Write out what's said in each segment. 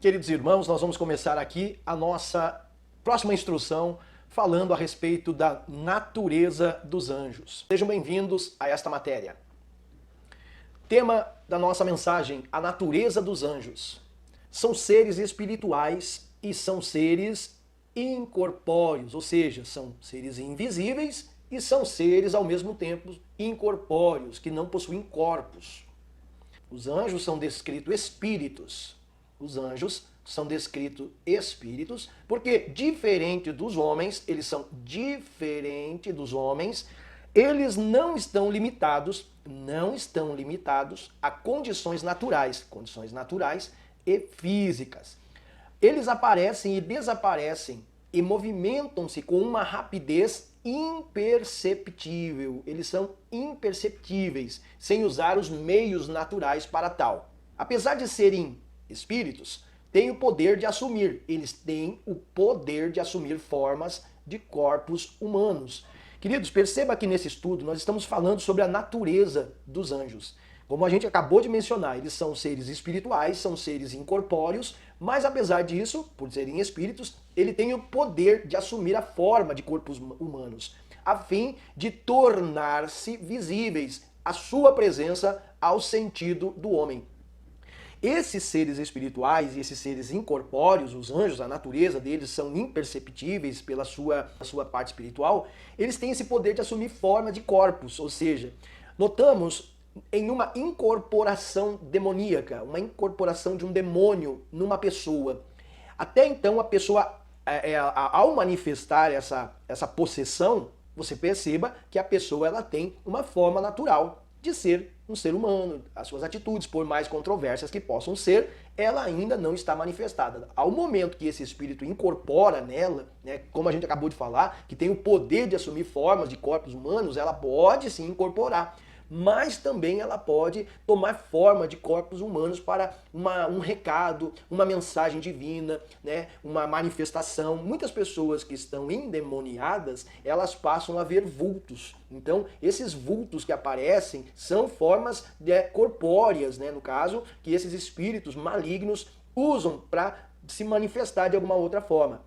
Queridos irmãos, nós vamos começar aqui a nossa próxima instrução falando a respeito da natureza dos anjos. Sejam bem-vindos a esta matéria. Tema da nossa mensagem, a natureza dos anjos. São seres espirituais e são seres incorpóreos, ou seja, são seres invisíveis e são seres ao mesmo tempo incorpóreos, que não possuem corpos. Os anjos são descritos espíritos. Os anjos são descritos espíritos, porque diferente dos homens, eles são diferentes dos homens, eles não estão limitados a condições naturais e físicas. Eles aparecem e desaparecem e movimentam-se com uma rapidez imperceptível. Eles são imperceptíveis, sem usar os meios naturais para tal. Apesar de serem espíritos, têm o poder de assumir, eles têm o poder de assumir formas de corpos humanos. Queridos, perceba que nesse estudo nós estamos falando sobre a natureza dos anjos. Como a gente acabou de mencionar, eles são seres espirituais, são seres incorpóreos, mas apesar disso, por serem espíritos, ele tem o poder de assumir a forma de corpos humanos, a fim de tornar-se visíveis a sua presença ao sentido do homem. Esses seres espirituais e esses seres incorpóreos, os anjos, a natureza deles são imperceptíveis pela sua parte espiritual, eles têm esse poder de assumir forma de corpos, ou seja, notamos em uma incorporação demoníaca, uma incorporação de um demônio numa pessoa. Até então a pessoa, ao manifestar essa possessão, você perceba que a pessoa ela tem uma forma natural de ser um ser humano, as suas atitudes, por mais controversas que possam ser, ela ainda não está manifestada. Ao momento que esse espírito incorpora nela, né, como a gente acabou de falar, que tem o poder de assumir formas de corpos humanos, ela pode sim incorporar, mas também ela pode tomar forma de corpos humanos para um recado, uma mensagem divina, né, uma manifestação. Muitas pessoas que estão endemoniadas, elas passam a ver vultos. Então, esses vultos que aparecem são formas corpóreas, né, no caso, que esses espíritos malignos usam para se manifestar de alguma outra forma.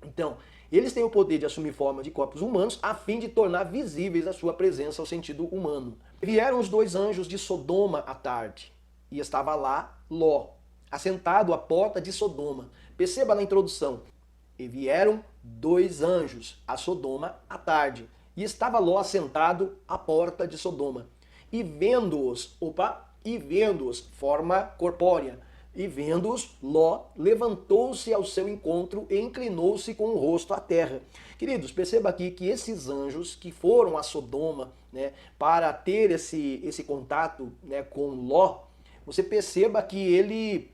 Então, eles têm o poder de assumir forma de corpos humanos a fim de tornar visíveis a sua presença ao sentido humano. Vieram os dois anjos de Sodoma à tarde, e estava lá Ló, assentado à porta de Sodoma. Perceba na introdução. E vieram dois anjos a Sodoma à tarde, e estava Ló assentado à porta de Sodoma. E vendo-os, forma corpórea, e vendo-os, Ló levantou-se ao seu encontro e inclinou-se com o rosto à terra. Queridos, perceba aqui que esses anjos que foram a Sodoma, né, para ter esse contato, né, com Ló, você perceba que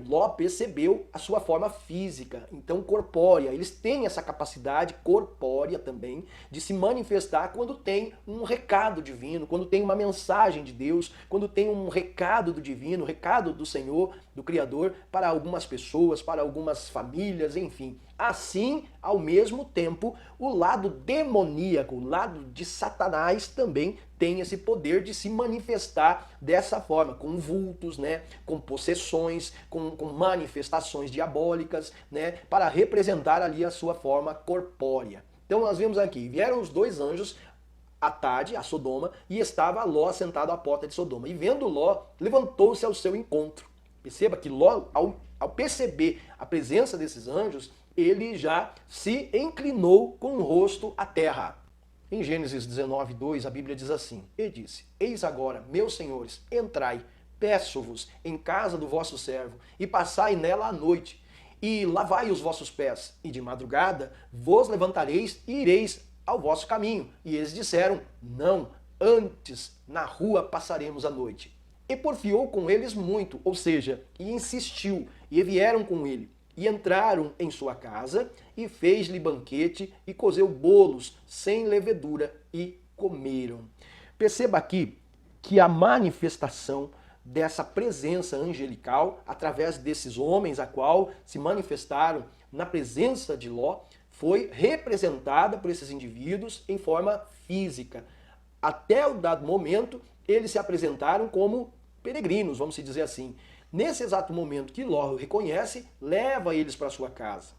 Ló percebeu a sua forma física, então corpórea. Eles têm essa capacidade corpórea também de se manifestar quando tem um recado divino, quando tem uma mensagem de Deus, quando tem um recado do divino, recado do Senhor, do Criador, para algumas pessoas, para algumas famílias, enfim. Assim, ao mesmo tempo, o lado demoníaco, o lado de Satanás também tem esse poder de se manifestar dessa forma, com vultos, né, com possessões, com manifestações diabólicas, né, para representar ali a sua forma corpórea. Então nós vemos aqui, vieram os dois anjos à tarde, a Sodoma, e estava Ló sentado à porta de Sodoma. E vendo Ló, levantou-se ao seu encontro. Perceba que Ló, ao perceber a presença desses anjos, ele já se inclinou com o rosto à terra. Em Gênesis 19:2, a Bíblia diz assim, e disse, eis agora, meus senhores, entrai, peço-vos, em casa do vosso servo, e passai nela a noite, e lavai os vossos pés, e de madrugada vos levantareis e ireis ao vosso caminho. E eles disseram, não, antes na rua passaremos a noite. E porfiou com eles muito, ou seja, e insistiu, e vieram com ele. E entraram em sua casa, e fez-lhe banquete, e cozeu bolos sem levedura, e comeram. Perceba aqui que a manifestação dessa presença angelical, através desses homens a qual se manifestaram na presença de Ló, foi representada por esses indivíduos em forma física. Até o dado momento, eles se apresentaram como peregrinos, vamos dizer assim. Nesse exato momento que Ló reconhece, leva eles para sua casa.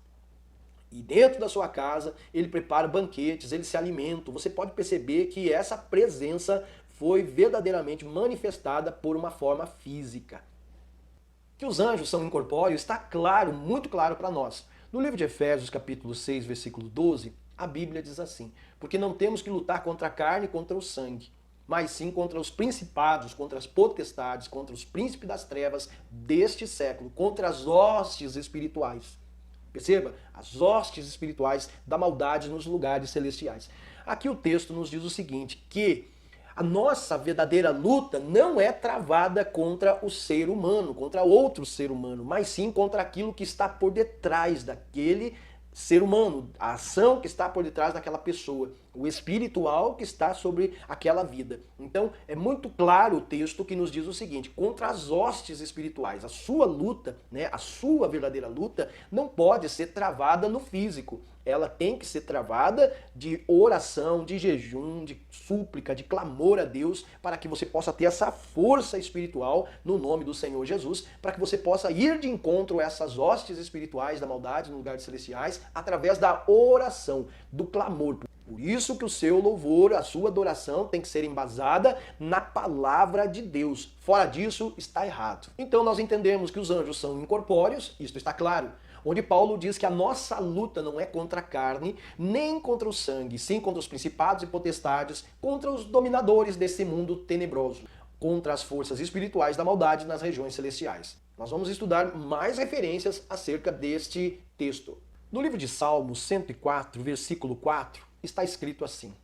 E dentro da sua casa, ele prepara banquetes, eles se alimentam. Você pode perceber que essa presença foi verdadeiramente manifestada por uma forma física. Que os anjos são incorpóreos está claro, muito claro para nós. No livro de Efésios, capítulo 6, versículo 12, a Bíblia diz assim: porque não temos que lutar contra a carne e contra o sangue, mas sim contra os principados, contra as potestades, contra os príncipes das trevas deste século, contra as hostes espirituais. Perceba, as hostes espirituais da maldade nos lugares celestiais. Aqui o texto nos diz o seguinte, que a nossa verdadeira luta não é travada contra o ser humano, contra outro ser humano, mas sim contra aquilo que está por detrás daquele ser humano, a ação que está por detrás daquela pessoa, o espiritual que está sobre aquela vida. Então, é muito claro o texto que nos diz o seguinte, contra as hostes espirituais, a sua luta, a sua verdadeira luta, não pode ser travada no físico. Ela tem que ser travada de oração, de jejum, de súplica, de clamor a Deus, para que você possa ter essa força espiritual no nome do Senhor Jesus, para que você possa ir de encontro a essas hostes espirituais da maldade nos lugares celestiais, através da oração, do clamor. Por isso que o seu louvor, a sua adoração tem que ser embasada na palavra de Deus. Fora disso, está errado. Então nós entendemos que os anjos são incorpóreos, isto está claro. Onde Paulo diz que a nossa luta não é contra a carne, nem contra o sangue, sim contra os principados e potestades, contra os dominadores desse mundo tenebroso, contra as forças espirituais da maldade nas regiões celestiais. Nós vamos estudar mais referências acerca deste texto. No livro de Salmos 104, versículo 4, está escrito assim: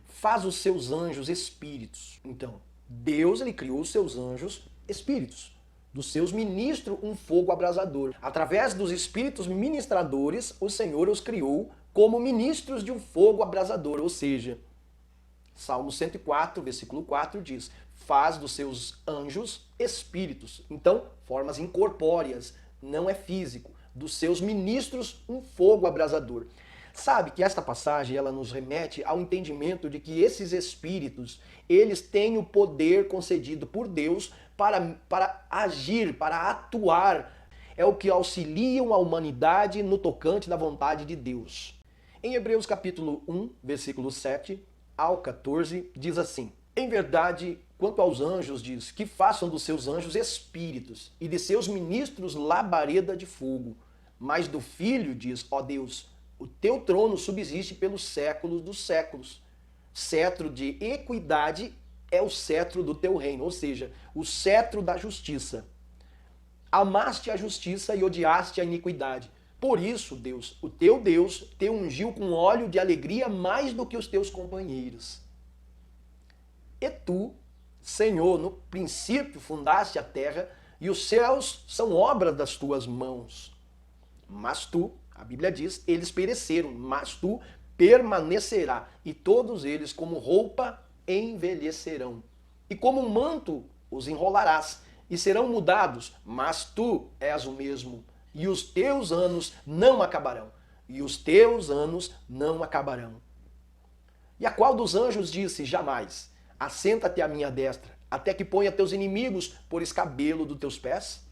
faz os seus anjos espíritos. Então, Deus ele criou os seus anjos espíritos. Dos seus ministros um fogo abrasador. Através dos espíritos ministradores, o Senhor os criou como ministros de um fogo abrasador. Ou seja, Salmo 104, versículo 4 diz: faz dos seus anjos espíritos. Então, formas incorpóreas, não é físico. Dos seus ministros um fogo abrasador. Sabe que esta passagem ela nos remete ao entendimento de que esses espíritos, eles têm o poder concedido por Deus para agir, para atuar. É o que auxiliam a humanidade no tocante da vontade de Deus. Em Hebreus capítulo 1, versículo 7 ao 14, diz assim: em verdade, quanto aos anjos, diz, que façam dos seus anjos espíritos, e de seus ministros labareda de fogo. Mas do Filho, diz, ó Deus, o teu trono subsiste pelos séculos dos séculos. Cetro de equidade é o cetro do teu reino, ou seja, o cetro da justiça. Amaste a justiça e odiaste a iniquidade. Por isso, Deus, o teu Deus, te ungiu com óleo de alegria mais do que os teus companheiros. E tu, Senhor, no princípio fundaste a terra, e os céus são obra das tuas mãos. Mas tu, a Bíblia diz, eles pereceram, mas tu permanecerá, e todos eles como roupa envelhecerão. E como um manto os enrolarás, e serão mudados, mas tu és o mesmo, e os teus anos não acabarão, e os teus anos não acabarão. E a qual dos anjos disse, jamais, assenta-te à minha destra, até que ponha teus inimigos por escabelo dos teus pés?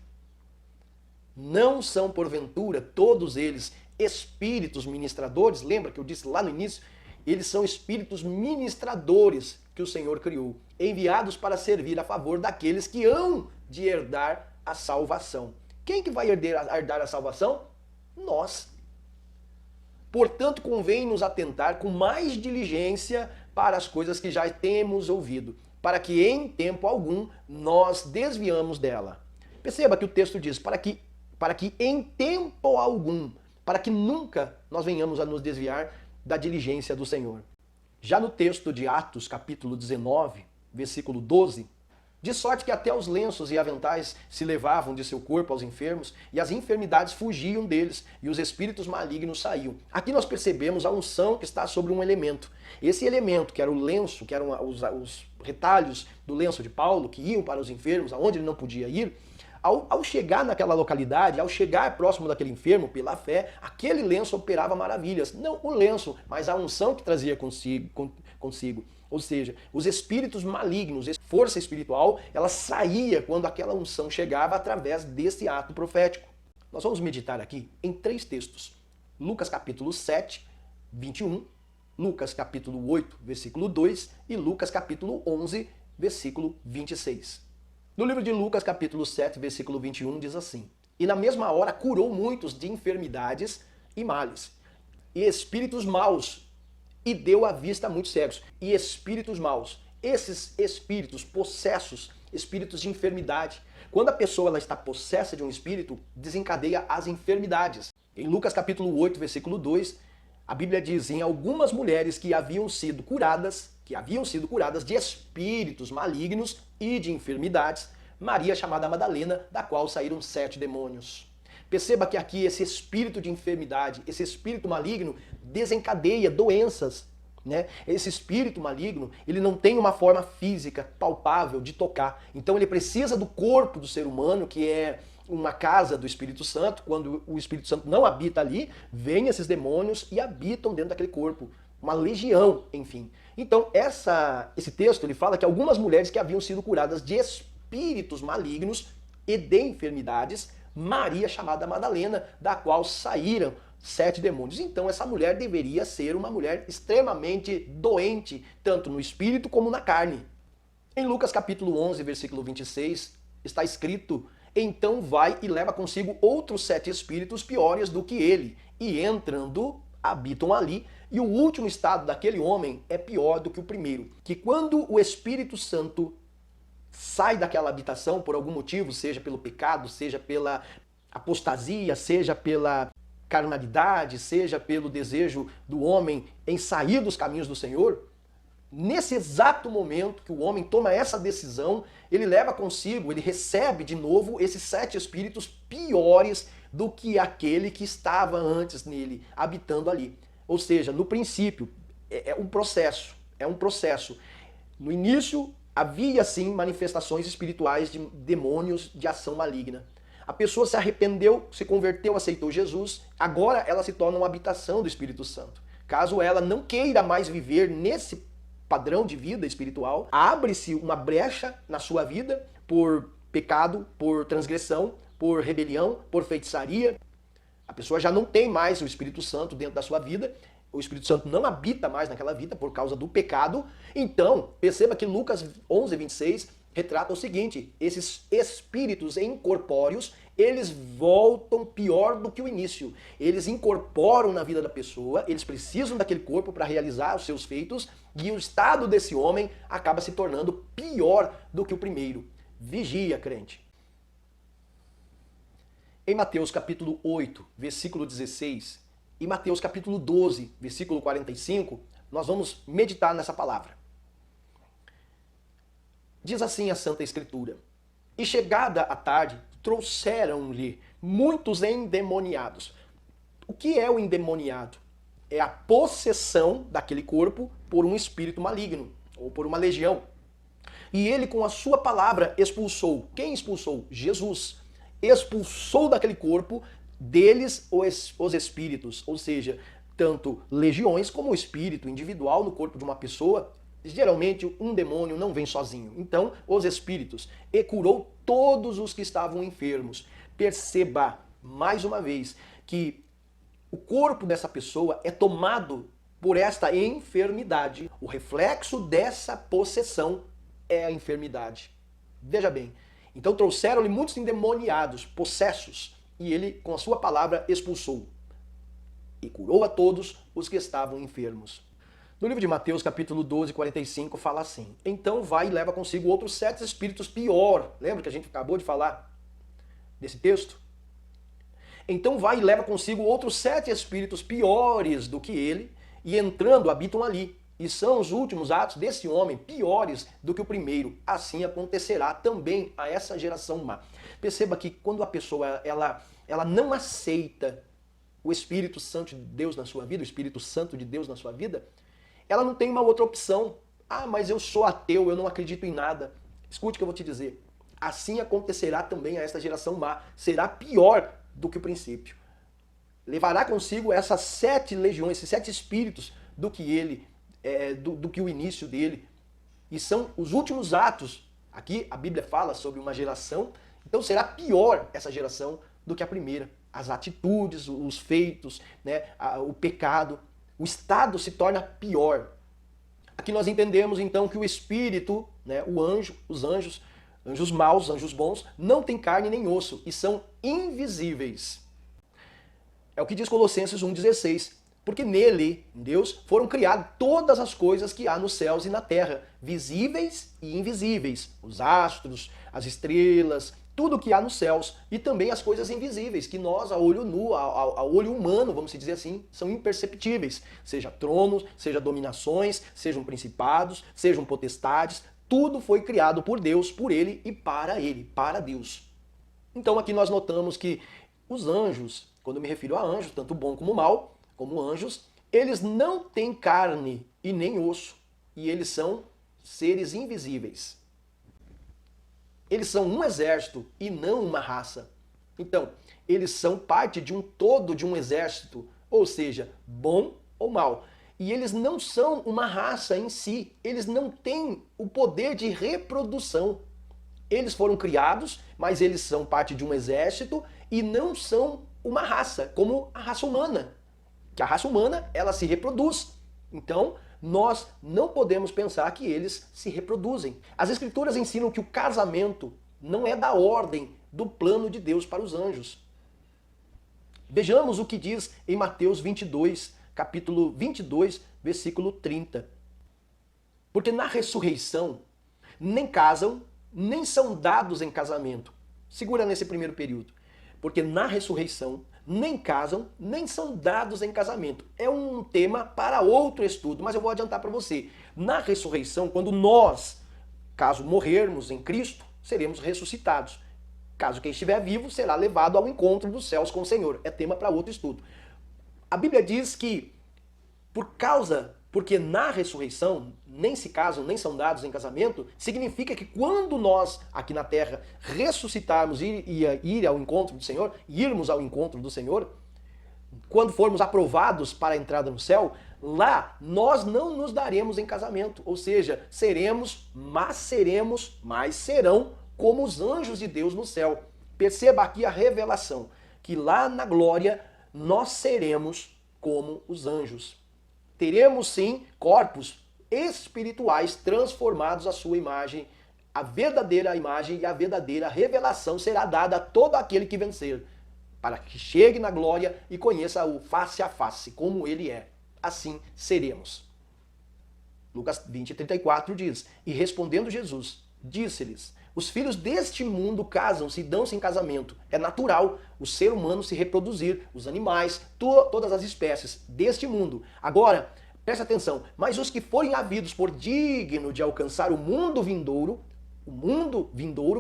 Não são, porventura, todos eles espíritos ministradores? Lembra que eu disse lá no início? Eles são espíritos ministradores que o Senhor criou, enviados para servir a favor daqueles que hão de herdar a salvação. Quem que vai herdar a salvação? Nós. Portanto, convém nos atentar com mais diligência para as coisas que já temos ouvido, para que em tempo algum nós desviamos dela. Perceba que o texto diz, para que em tempo algum, para que nunca nós venhamos a nos desviar da diligência do Senhor. Já no texto de Atos, capítulo 19, versículo 12, De sorte que até os lenços e aventais se levavam de seu corpo aos enfermos, e as enfermidades fugiam deles, e os espíritos malignos saíam. Aqui nós percebemos a unção que está sobre um elemento. Esse elemento, que era o lenço, que eram os retalhos do lenço de Paulo, que iam para os enfermos, aonde ele não podia ir, ao chegar naquela localidade, ao chegar próximo daquele enfermo, pela fé, aquele lenço operava maravilhas. Não o lenço, mas a unção que trazia consigo. Ou seja, os espíritos malignos, força espiritual, ela saía quando aquela unção chegava através desse ato profético. Nós vamos meditar aqui em 3 textos. Lucas capítulo 7, 21, Lucas capítulo 8, versículo 2 e Lucas capítulo 11, versículo 26. No livro de Lucas capítulo 7, versículo 21 diz assim: E na mesma hora curou muitos de enfermidades e males, e espíritos maus, e deu à vista a muitos cegos. E espíritos maus, esses espíritos possessos, espíritos de enfermidade. Quando a pessoa ela está possessa de um espírito, desencadeia as enfermidades. Em Lucas capítulo 8, versículo 2, a Bíblia diz: em algumas mulheres que haviam sido curadas de espíritos malignos e de enfermidades, Maria chamada Madalena, da qual saíram 7 demônios. Perceba que aqui esse espírito de enfermidade, esse espírito maligno desencadeia doenças, né? Esse espírito maligno, ele não tem uma forma física palpável de tocar. Então ele precisa do corpo do ser humano, que é uma casa do Espírito Santo. Quando o Espírito Santo não habita ali, vêm esses demônios e habitam dentro daquele corpo. Uma legião, enfim. Então esse texto ele fala que algumas mulheres que haviam sido curadas de espíritos malignos e de enfermidades, Maria chamada Madalena, da qual saíram 7 demônios. Então essa mulher deveria ser uma mulher extremamente doente, tanto no espírito como na carne. Em Lucas capítulo 11, versículo 26, está escrito: Então vai e leva consigo outros 7 espíritos piores do que ele, e entrando, habitam ali, e o último estado daquele homem é pior do que o primeiro. Que quando o Espírito Santo sai daquela habitação por algum motivo, seja pelo pecado, seja pela apostasia, seja pela carnalidade, seja pelo desejo do homem em sair dos caminhos do Senhor, nesse exato momento que o homem toma essa decisão, ele leva consigo, ele recebe de novo esses 7 espíritos piores do que aquele que estava antes nele, habitando ali. Ou seja, no princípio, é um processo. No início, havia sim manifestações espirituais de demônios de ação maligna. A pessoa se arrependeu, se converteu, aceitou Jesus, agora ela se torna uma habitação do Espírito Santo. Caso ela não queira mais viver nesse padrão de vida espiritual, abre-se uma brecha na sua vida por pecado, por transgressão, por rebelião, por feitiçaria. A pessoa já não tem mais o Espírito Santo dentro da sua vida, o Espírito Santo não habita mais naquela vida por causa do pecado. Então, perceba que Lucas 11, 26 retrata o seguinte: esses espíritos incorpóreos, eles voltam pior do que o início. Eles incorporam na vida da pessoa, eles precisam daquele corpo para realizar os seus feitos, e o estado desse homem acaba se tornando pior do que o primeiro. Vigia, crente. Em Mateus capítulo 8, versículo 16, e Mateus capítulo 12, versículo 45, nós vamos meditar nessa palavra. Diz assim a Santa Escritura: E chegada a tarde, trouxeram-lhe muitos endemoniados. O que é o endemoniado? É a possessão daquele corpo por um espírito maligno, ou por uma legião. E ele, com a sua palavra, expulsou. Quem expulsou? Jesus. Expulsou daquele corpo deles os espíritos, ou seja, tanto legiões como o espírito individual no corpo de uma pessoa. Geralmente um demônio não vem sozinho. Então, os espíritos, e curou todos os que estavam enfermos. Perceba, mais uma vez, que o corpo dessa pessoa é tomado por esta enfermidade. O reflexo dessa possessão é a enfermidade. Veja bem, então trouxeram-lhe muitos endemoniados, possessos, e ele, com a sua palavra, expulsou. E curou a todos os que estavam enfermos. No livro de Mateus, capítulo 12, 45, fala assim: Então vai e leva consigo outros 7 espíritos pior. Lembra que a gente acabou de falar desse texto? Então vai e leva consigo outros 7 espíritos piores do que ele, e entrando habitam ali. e são os últimos atos desse homem piores do que o primeiro. Assim acontecerá também a essa geração má. Perceba que quando a pessoa ela não aceita o Espírito Santo de Deus na sua vida, o Espírito Santo de Deus na sua vida, ela não tem uma outra opção. Ah, mas eu sou ateu, eu não acredito em nada. Escute o que eu vou te dizer. Assim acontecerá também a esta geração má. Será pior do que o princípio. Levará consigo essas 7 legiões, esses 7 espíritos do que ele, do que o início dele. E são os últimos atos. Aqui a Bíblia fala sobre uma geração, então será pior essa geração do que a primeira. As atitudes, os feitos, né, o pecado, o estado se torna pior. Aqui nós entendemos então que o espírito, né, o anjo, os anjos, anjos maus, anjos bons, não têm carne nem osso e são invisíveis. É o que diz Colossenses 1,16. Porque nele, em Deus, foram criadas todas as coisas que há nos céus e na terra, visíveis e invisíveis. Os astros, as estrelas, tudo que há nos céus. E também as coisas invisíveis, que nós, a olho nu, a olho humano, vamos dizer assim, são imperceptíveis. Seja tronos, seja dominações, sejam principados, sejam potestades. Tudo foi criado por Deus, por Ele, para Deus. Então aqui nós notamos que os anjos, quando eu me refiro a anjos, tanto bom como mal, como anjos, eles não têm carne e nem osso, e eles são seres invisíveis. Eles são um exército e não uma raça. Então, eles são parte de um todo, de um exército, ou seja, bom ou mal. E eles não são uma raça em si, eles não têm o poder de reprodução. Eles foram criados, mas eles são parte de um exército e não são uma raça, como a raça humana. Que a raça humana, ela se reproduz. Então, nós não podemos pensar que eles se reproduzem. As escrituras ensinam que o casamento não é da ordem do plano de Deus para os anjos. Vejamos o que diz em Mateus 22, capítulo 22, versículo 30. Porque na ressurreição, nem casam, nem são dados em casamento. Segura nesse primeiro período. Porque na ressurreição, nem casam, nem são dados em casamento. É um tema para outro estudo, mas eu vou adiantar para você. Na ressurreição, quando nós, caso morrermos em Cristo, seremos ressuscitados. Caso quem estiver vivo, será levado ao encontro dos céus com o Senhor. É tema para outro estudo. A Bíblia diz que, porque na ressurreição, nem se casam, nem são dados em casamento, significa que quando nós, aqui na terra, ressuscitarmos e ir ao encontro do Senhor, irmos ao encontro do Senhor, quando formos aprovados para a entrada no céu, lá nós não nos daremos em casamento, ou seja, seremos, mas serão como os anjos de Deus no céu. Perceba aqui a revelação, que lá na glória nós seremos como os anjos. Teremos sim corpos espirituais transformados à sua imagem. A verdadeira imagem e a verdadeira revelação será dada a todo aquele que vencer, para que chegue na glória e conheça o face a face, como ele é. Assim seremos. Lucas 20:34 diz: E respondendo Jesus, disse-lhes: Os filhos deste mundo casam-se e dão-se em casamento. É natural o ser humano se reproduzir, os animais, todas as espécies deste mundo. Agora, preste atenção, mas os que forem havidos por digno de alcançar o mundo vindouro,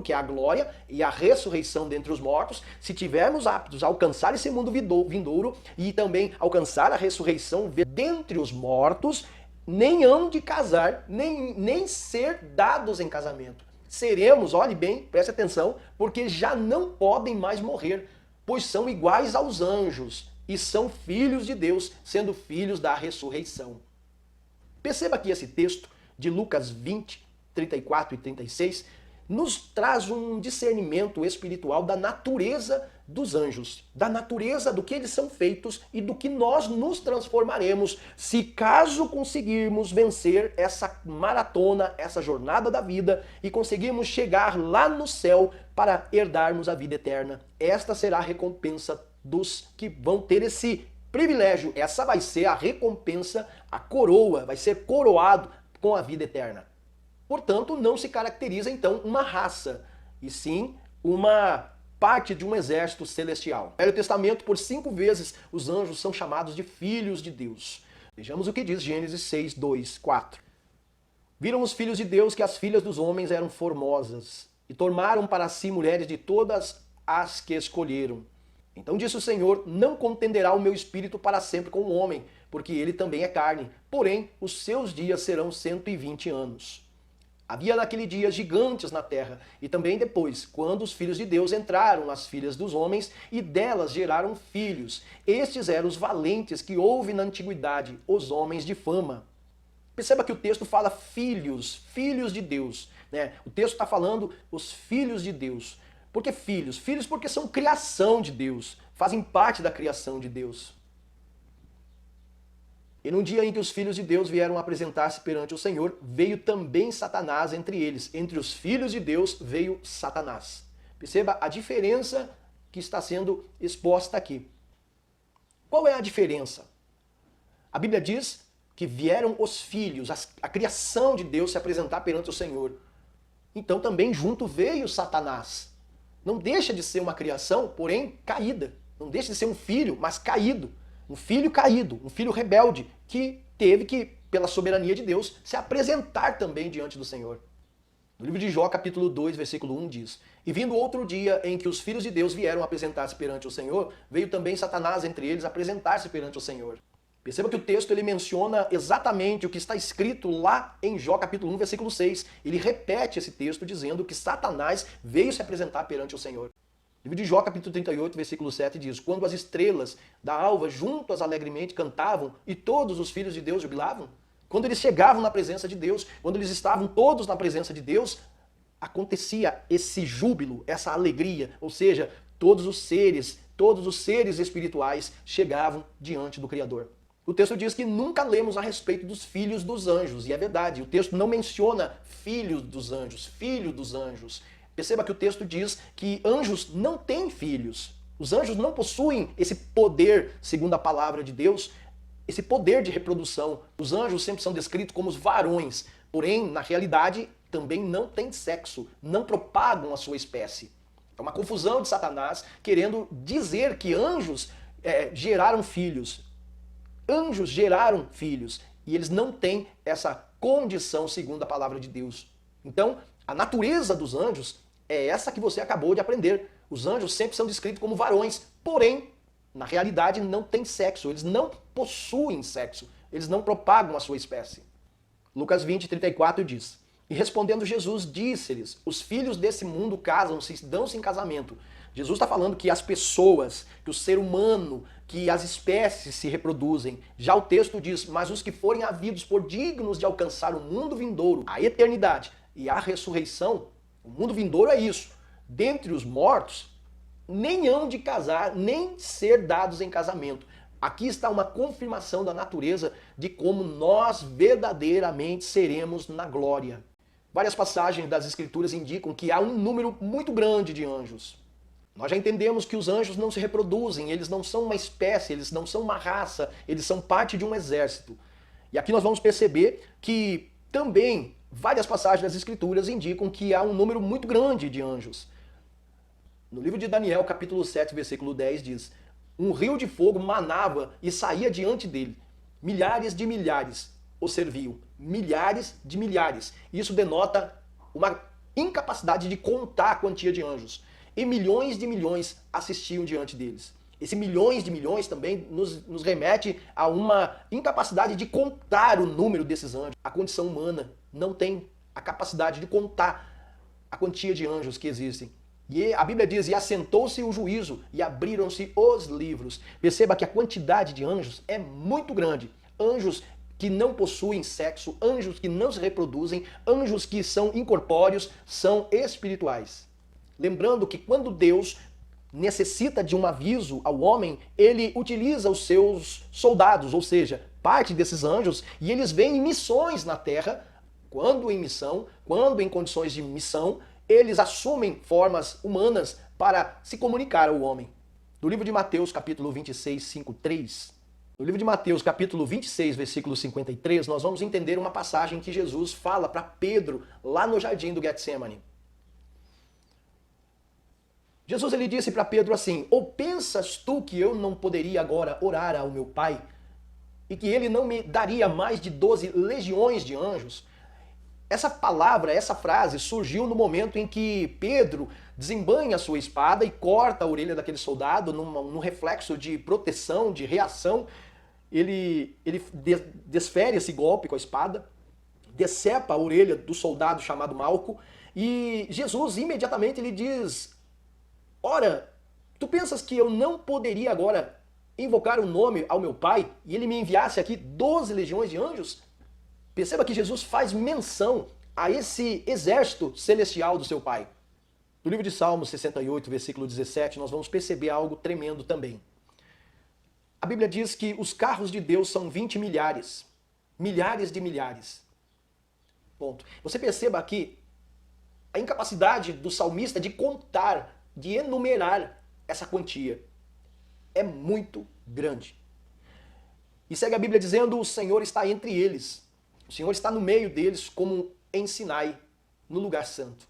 que é a glória e a ressurreição dentre os mortos, se tivermos aptos a alcançar esse mundo vindouro e também alcançar a ressurreição dentre os mortos, nem hão de casar, nem ser dados em casamento. Seremos, olhe bem, preste atenção, porque já não podem mais morrer, pois são iguais aos anjos e são filhos de Deus, sendo filhos da ressurreição. Perceba aqui esse texto de Lucas 20, 34 e 36, nos traz um discernimento espiritual da natureza dos anjos, da natureza do que eles são feitos e do que nós nos transformaremos se caso conseguirmos vencer essa maratona, essa jornada da vida e conseguirmos chegar lá no céu para herdarmos a vida eterna. Esta será a recompensa dos que vão ter esse privilégio. Essa vai ser a recompensa, a coroa, vai ser coroado com a vida eterna. Portanto, não se caracteriza então uma raça, e sim uma parte de um exército celestial. No Velho Testamento, por 5 vezes, os anjos são chamados de filhos de Deus. Vejamos o que diz Gênesis 6, 2, 4. Viram os filhos de Deus que as filhas dos homens eram formosas, e tomaram para si mulheres de todas as que escolheram. Então disse o Senhor, não contenderá o meu espírito para sempre com o homem, porque ele também é carne, porém os seus dias serão 120 anos. Havia naquele dia gigantes na terra, e também depois, quando os filhos de Deus entraram nas filhas dos homens, e delas geraram filhos. Estes eram os valentes que houve na antiguidade, os homens de fama. Perceba que o texto fala filhos, filhos de Deus, né? O texto está falando os filhos de Deus. Por que filhos? Filhos porque são criação de Deus, fazem parte da criação de Deus. E num dia em que os filhos de Deus vieram apresentar-se perante o Senhor, veio também Satanás entre eles. Entre os filhos de Deus veio Satanás. Perceba a diferença que está sendo exposta aqui. Qual é a diferença? A Bíblia diz que vieram os filhos, a criação de Deus se apresentar perante o Senhor. Então também junto veio Satanás. Não deixa de ser uma criação, porém caída. Não deixa de ser um filho, mas caído. Um filho caído, um filho rebelde, que teve que, pela soberania de Deus, se apresentar também diante do Senhor. No livro de Jó, capítulo 2, versículo 1 diz: E vindo outro dia em que os filhos de Deus vieram apresentar-se perante o Senhor, veio também Satanás entre eles apresentar-se perante o Senhor. Perceba que o texto ele menciona exatamente o que está escrito lá em Jó capítulo 1, versículo 6. Ele repete esse texto dizendo que Satanás veio se apresentar perante o Senhor. O livro de Jó capítulo 38, versículo 7 diz: Quando as estrelas da alva juntas alegremente cantavam e todos os filhos de Deus jubilavam, quando eles chegavam na presença de Deus, quando eles estavam todos na presença de Deus, acontecia esse júbilo, essa alegria, ou seja, todos os seres espirituais chegavam diante do Criador. O texto diz que nunca lemos a respeito dos filhos dos anjos, e é verdade, o texto não menciona filhos dos anjos, filho dos anjos. Perceba que o texto diz que anjos não têm filhos. Os anjos não possuem esse poder, segundo a palavra de Deus, esse poder de reprodução. Os anjos sempre são descritos como os varões, porém, na realidade, também não têm sexo, não propagam a sua espécie. É uma confusão de Satanás querendo dizer que anjos geraram filhos. Anjos geraram filhos e eles não têm essa condição segundo a palavra de Deus. Então, a natureza dos anjos é essa que você acabou de aprender. Os anjos sempre são descritos como varões, porém, na realidade, não têm sexo. Eles não possuem sexo. Eles não propagam a sua espécie. Lucas 20, 34 diz: E respondendo Jesus, disse-lhes: Os filhos desse mundo casam-se, dão-se em casamento. Jesus está falando que as pessoas, que o ser humano, que as espécies se reproduzem. Já o texto diz: Mas os que forem havidos por dignos de alcançar o mundo vindouro, a eternidade e a ressurreição, o mundo vindouro é isso. Dentre os mortos, nem hão de casar, nem ser dados em casamento. Aqui está uma confirmação da natureza de como nós verdadeiramente seremos na glória. Várias passagens das Escrituras indicam que há um número muito grande de anjos. Nós já entendemos que os anjos não se reproduzem, eles não são uma espécie, eles não são uma raça, eles são parte de um exército. E aqui nós vamos perceber que também várias passagens das Escrituras indicam que há um número muito grande de anjos. No livro de Daniel, capítulo 7, versículo 10, diz: Um rio de fogo manava e saía diante dele. Milhares de milhares o serviam. Milhares de milhares. Isso denota uma incapacidade de contar a quantia de anjos. E milhões de milhões assistiam diante deles. Esse milhões de milhões também nos remete a uma incapacidade de contar o número desses anjos. A condição humana não tem a capacidade de contar a quantia de anjos que existem. E a Bíblia diz: E assentou-se o juízo, e abriram-se os livros. Perceba que a quantidade de anjos é muito grande. Anjos que não possuem sexo, anjos que não se reproduzem, anjos que são incorpóreos, são espirituais. Lembrando que quando Deus necessita de um aviso ao homem, ele utiliza os seus soldados, ou seja, parte desses anjos, e eles vêm em missões na terra, quando em missão, quando em condições de missão, eles assumem formas humanas para se comunicar ao homem. No livro de Mateus, capítulo 26, 5, 3, no livro de Mateus, capítulo 26, versículo 53, nós vamos entender uma passagem que Jesus fala para Pedro, lá no jardim do Getsemane. Jesus ele disse para Pedro assim: Ou pensas tu que eu não poderia agora orar ao meu Pai, e que ele não me daria mais de 12 legiões de anjos. Essa palavra, essa frase surgiu no momento em que Pedro desembanha a sua espada e corta a orelha daquele soldado num reflexo de proteção, de reação. Ele desfere esse golpe com a espada, decepa a orelha do soldado chamado Malco, e Jesus imediatamente lhe diz: ora, tu pensas que eu não poderia agora invocar o nome ao meu Pai e ele me enviasse aqui 12 legiões de anjos? Perceba que Jesus faz menção a esse exército celestial do seu Pai. No livro de Salmos 68, versículo 17, nós vamos perceber algo tremendo também. A Bíblia diz que os carros de Deus são 20 milhares. Milhares de milhares. Ponto. Você perceba aqui a incapacidade do salmista de contar, de enumerar essa quantia. É muito grande. E segue a Bíblia dizendo: o Senhor está entre eles. O Senhor está no meio deles como em Sinai, no lugar santo.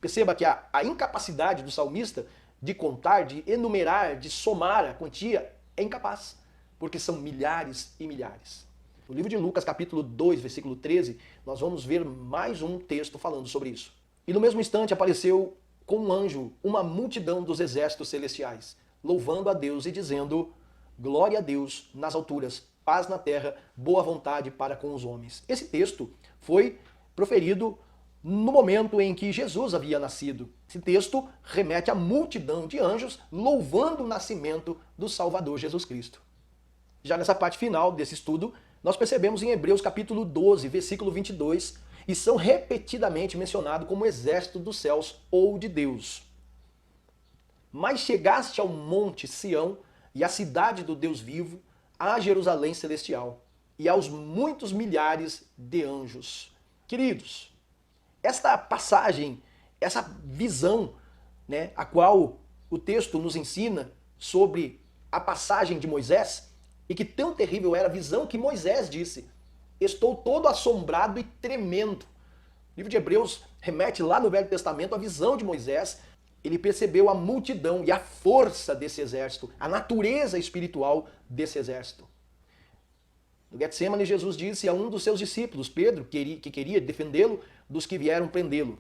Perceba que a incapacidade do salmista de contar, de enumerar, de somar a quantia é incapaz, porque são milhares e milhares. No livro de Lucas, capítulo 2, versículo 13, nós vamos ver mais um texto falando sobre isso. E no mesmo instante apareceu com um anjo uma multidão dos exércitos celestiais, louvando a Deus e dizendo: glória a Deus nas alturas, paz na terra, boa vontade para com os homens. Esse texto foi proferido no momento em que Jesus havia nascido. Esse texto remete à multidão de anjos louvando o nascimento do Salvador Jesus Cristo. Já nessa parte final desse estudo, nós percebemos em Hebreus capítulo 12, versículo 22, e são repetidamente mencionados como exército dos céus ou de Deus. Mas chegaste ao monte Sião e à cidade do Deus vivo, a Jerusalém celestial e aos muitos milhares de anjos. Queridos, esta passagem, essa visão, né, a qual o texto nos ensina sobre a passagem de Moisés, e que tão terrível era a visão que Moisés disse: estou todo assombrado e tremendo. O livro de Hebreus remete lá no Velho Testamento à visão de Moisés. Ele percebeu a multidão e a força desse exército, a natureza espiritual desse exército. No Getsemane, Jesus disse a um dos seus discípulos, Pedro, que queria defendê-lo dos que vieram prendê-lo.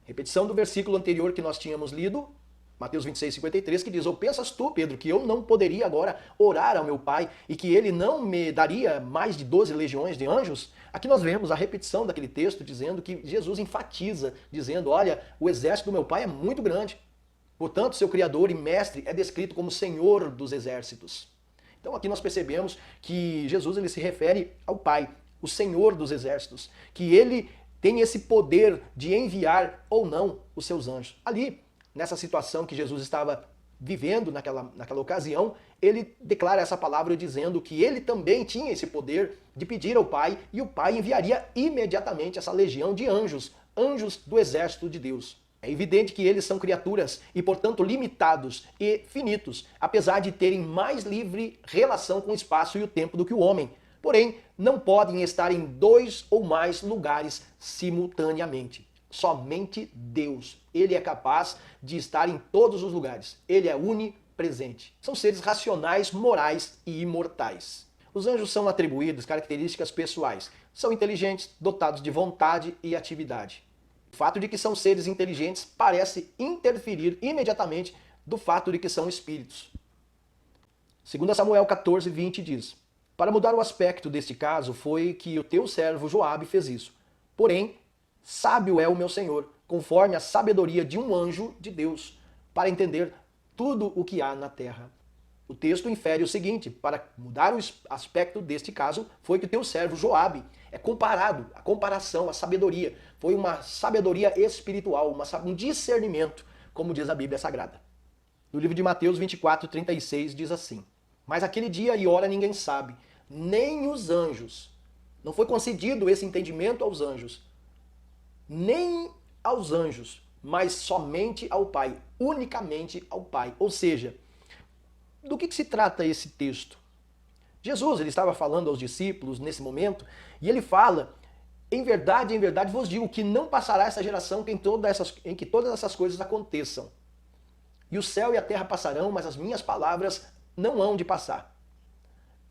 Repetição do versículo anterior que nós tínhamos lido, Mateus 26, 53, que diz: ou pensas tu, Pedro, que eu não poderia agora orar ao meu Pai e que ele não me daria mais de 12 legiões de anjos? Aqui nós vemos a repetição daquele texto dizendo que Jesus enfatiza, dizendo: olha, o exército do meu Pai é muito grande. Portanto, seu Criador e Mestre é descrito como Senhor dos exércitos. Então aqui nós percebemos que Jesus ele se refere ao Pai, o Senhor dos exércitos, que ele tem esse poder de enviar ou não os seus anjos. Ali, nessa situação que Jesus estava vivendo naquela ocasião, ele declara essa palavra dizendo que ele também tinha esse poder de pedir ao Pai, e o Pai enviaria imediatamente essa legião de anjos, anjos do exército de Deus. É evidente que eles são criaturas e, portanto, limitados e finitos, apesar de terem mais livre relação com o espaço e o tempo do que o homem. Porém, não podem estar em 2 ou mais lugares simultaneamente. Somente Deus. Ele é capaz de estar em todos os lugares. Ele é onipresente. São seres racionais, morais e imortais. Os anjos são atribuídos características pessoais. São inteligentes, dotados de vontade e atividade. O fato de que são seres inteligentes parece interferir imediatamente do fato de que são espíritos. 2 Samuel 14, 20 diz: para mudar o aspecto deste caso foi que o teu servo Joabe fez isso. Porém, sábio é o meu Senhor, conforme a sabedoria de um anjo de Deus, para entender tudo o que há na terra. O texto infere o seguinte: para mudar o aspecto deste caso foi que o teu servo Joabe é comparado, a comparação, a sabedoria, foi uma sabedoria espiritual, um discernimento, como diz a Bíblia Sagrada. No livro de Mateus 24, 36 diz assim: mas aquele dia e hora ninguém sabe, nem os anjos. Não foi concedido esse entendimento aos anjos, nem aos anjos, mas somente ao Pai, unicamente ao Pai. Ou seja, do que se trata esse texto? Jesus ele estava falando aos discípulos nesse momento, e ele fala: em verdade vos digo que não passará essa geração em que todas essas coisas aconteçam. E o céu e a terra passarão, mas as minhas palavras não hão de passar.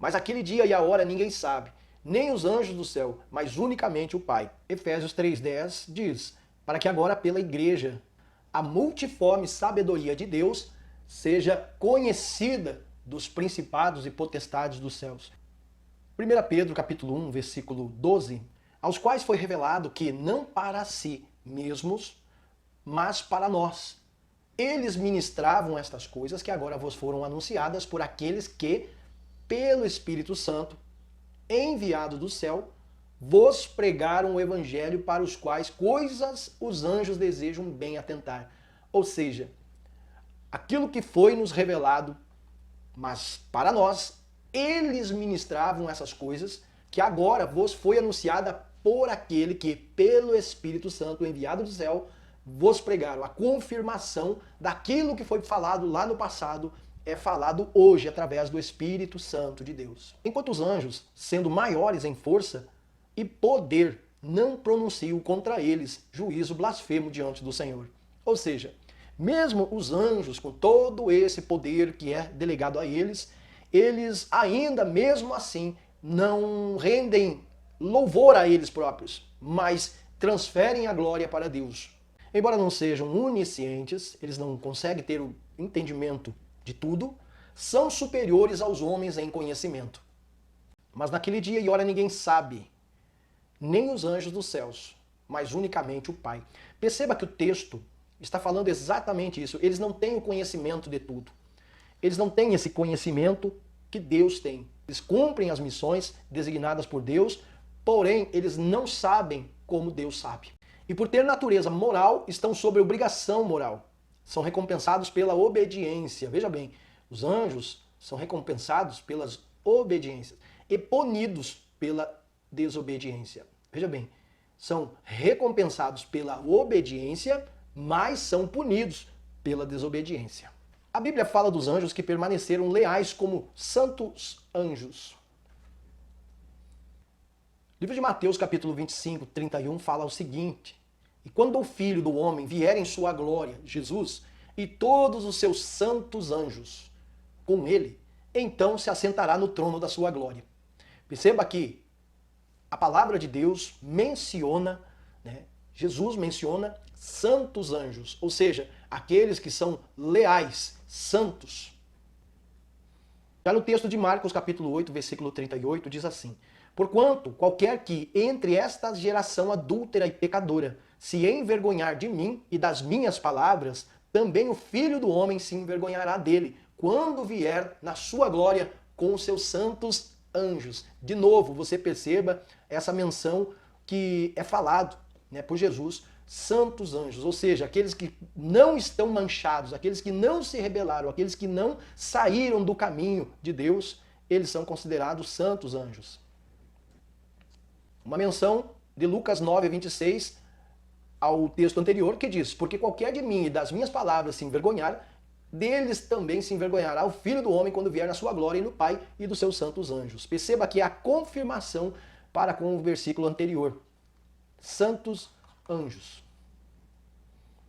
Mas aquele dia e a hora ninguém sabe, nem os anjos do céu, mas unicamente o Pai. Efésios 3,10 diz, para que agora pela igreja a multiforme sabedoria de Deus seja conhecida dos principados e potestades dos céus. 1 Pedro capítulo 1, versículo 12, aos quais foi revelado que não para si mesmos, mas para nós. Eles ministravam estas coisas que agora vos foram anunciadas por aqueles que, pelo Espírito Santo, enviado do céu, vos pregaram o evangelho para os quais coisas os anjos desejam bem atentar. Ou seja, aquilo que foi nos revelado, mas para nós, eles ministravam essas coisas que agora vos foi anunciada por aquele que, pelo Espírito Santo enviado do céu, vos pregaram. A confirmação daquilo que foi falado lá no passado é falado hoje através do Espírito Santo de Deus. Enquanto os anjos, sendo maiores em força e poder, não pronunciam contra eles juízo blasfemo diante do Senhor. Ou seja, mesmo os anjos, com todo esse poder que é delegado a eles, eles ainda, mesmo assim, não rendem louvor a eles próprios, mas transferem a glória para Deus. Embora não sejam oniscientes, eles não conseguem ter o entendimento de tudo, são superiores aos homens em conhecimento. Mas naquele dia e hora ninguém sabe, nem os anjos dos céus, mas unicamente o Pai. Perceba que o texto está falando exatamente isso. Eles não têm o conhecimento de tudo. Eles não têm esse conhecimento que Deus tem. Eles cumprem as missões designadas por Deus, porém eles não sabem como Deus sabe. E por ter natureza moral, estão sob obrigação moral. São recompensados pela obediência. Veja bem, os anjos são recompensados pelas obediências e punidos pela desobediência. Veja bem, são recompensados pela obediência, mas são punidos pela desobediência. A Bíblia fala dos anjos que permaneceram leais como santos anjos. O livro de Mateus, capítulo 25, 31, fala o seguinte: e quando o Filho do Homem vier em sua glória, Jesus, e todos os seus santos anjos com ele, então se assentará no trono da sua glória. Perceba que a palavra de Deus menciona, Jesus menciona santos anjos, ou seja, aqueles que são leais, santos. Já no texto de Marcos, capítulo 8, versículo 38, diz assim: porquanto qualquer que entre esta geração adúltera e pecadora se envergonhar de mim e das minhas palavras, também o Filho do Homem se envergonhará dele, quando vier na sua glória com os seus santos anjos. De novo, você perceba essa menção que é falado por Jesus, santos anjos, ou seja, aqueles que não estão manchados, aqueles que não se rebelaram, aqueles que não saíram do caminho de Deus, eles são considerados santos anjos. Uma menção de Lucas 9, 26 ao texto anterior que diz: porque qualquer de mim e das minhas palavras se envergonhar, deles também se envergonhará o Filho do Homem quando vier na sua glória e no Pai e dos seus santos anjos. Perceba que a confirmação para com o versículo anterior. Santos anjos.